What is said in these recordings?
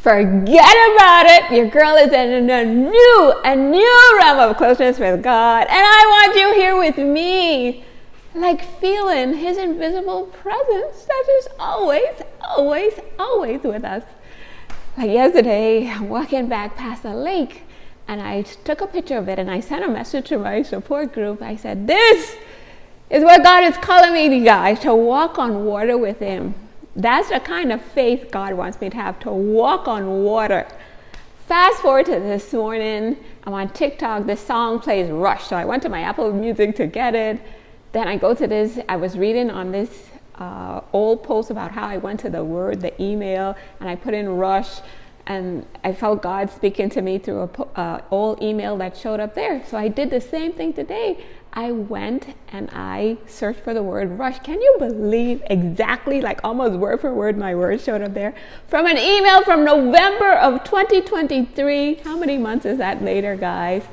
Forget about it. Your girl is in a new realm of closeness with God. And I want you here with me, like feeling his invisible presence that is always with us. Like yesterday, I'm walking back past a lake and I took a picture of it and I sent a message to my support group. I said, this is what God is calling me, guys, to walk on water with him. That's the kind of faith God wants me to walk on water. Fast forward to this morning, I'm on TikTok, this song plays Rush. So I went to my Apple Music to get it. Then I go to this, I was reading on this old post about how I went to the Word, the email, and I put in Rush. And I felt God speaking to me through an old email that showed up there. So I did the same thing today. I went and I searched for the word rush. Can you believe exactly, like almost word for word, my words showed up there? From an email from November of 2023. How many months is that later, guys?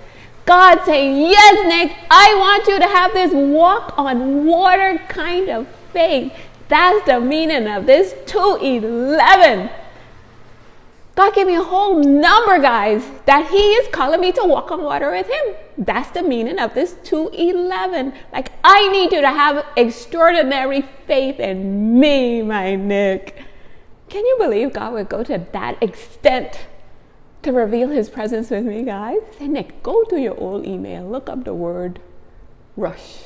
God saying, yes, Nick, I want you to have this walk on water kind of faith. That's the meaning of this 2:11. God gave me a whole number, guys, that he is calling me to walk on water with him. That's the meaning of this 2:11. Like, I need you to have extraordinary faith in me, my Nick. Can you believe God would go to that extent to reveal his presence with me, guys? Say, Nick, go to your old email, look up the word rush.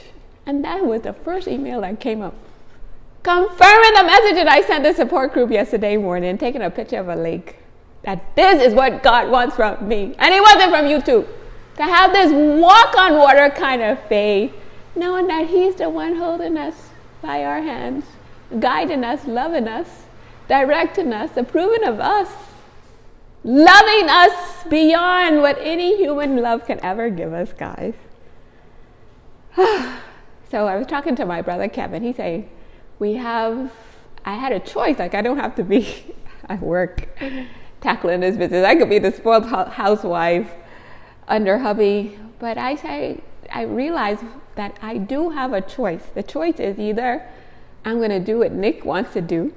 And that was the first email that came up, confirming the message that I sent the support group yesterday morning, taking a picture of a lake. That this is what God wants from me. And it wasn't from you too. To have this walk on water kind of faith, knowing that he's the one holding us by our hands, guiding us, loving us, directing us, approving of us, loving us beyond what any human love can ever give us, guys. So I was talking to my brother Kevin. He said, I had a choice. Like, I don't have to be at work tackling this business. I could be the spoiled housewife under hubby. But I realized that I do have a choice. The choice is either I'm going to do what Nick wants to do,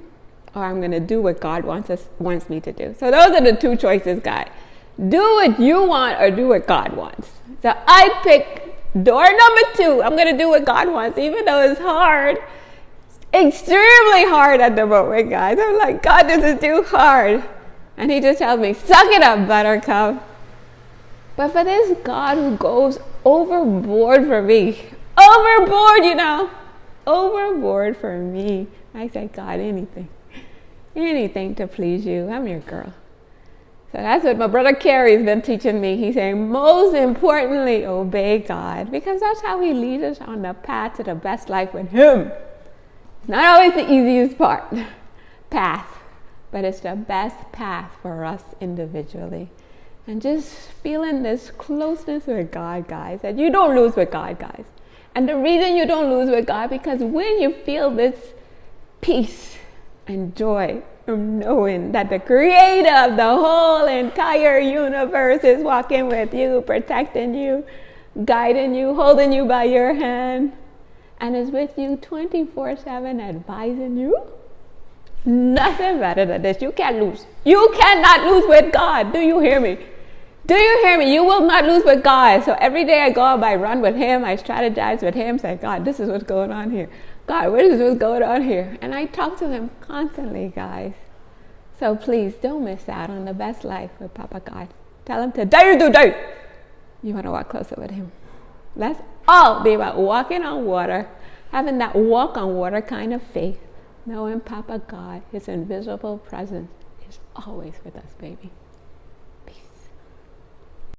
or I'm going to do what God wants me to do. So those are the two choices, guys. Do what you want or do what God wants. So I pick door number 2. I'm going to do what God wants, even though it's hard. Extremely hard at the moment, guys. I'm like, God, this is too hard. And he just tells me, suck it up, buttercup. But for this God who goes overboard for me, overboard for me, I say, God, anything to please you. I'm your girl. So that's what my brother Kerry's been teaching me. He's saying, most importantly, obey God, because that's how he leads us on the path to the best life with him. Not always the easiest path, but it's the best path for us individually. And just feeling this closeness with God, guys, that you don't lose with God, guys. And the reason you don't lose with God, because when you feel this peace and joy from knowing that the creator of the whole entire universe is walking with you, protecting you, guiding you, holding you by your hand, and is with you 24/7, advising you. Nothing better than this. You can't lose. You cannot lose with God. Do you hear me? Do you hear me? You will not lose with God. So every day I go out, I run with him, I strategize with him, say, God, this is what's going on here. God, what is what's going on here? And I talk to him constantly, guys. So please don't miss out on the best life with Papa God. Tell him today, you want to walk closer with him. Let's all be about walking on water, having that walk on water kind of faith, knowing Papa God, his invisible presence, is always with us, baby.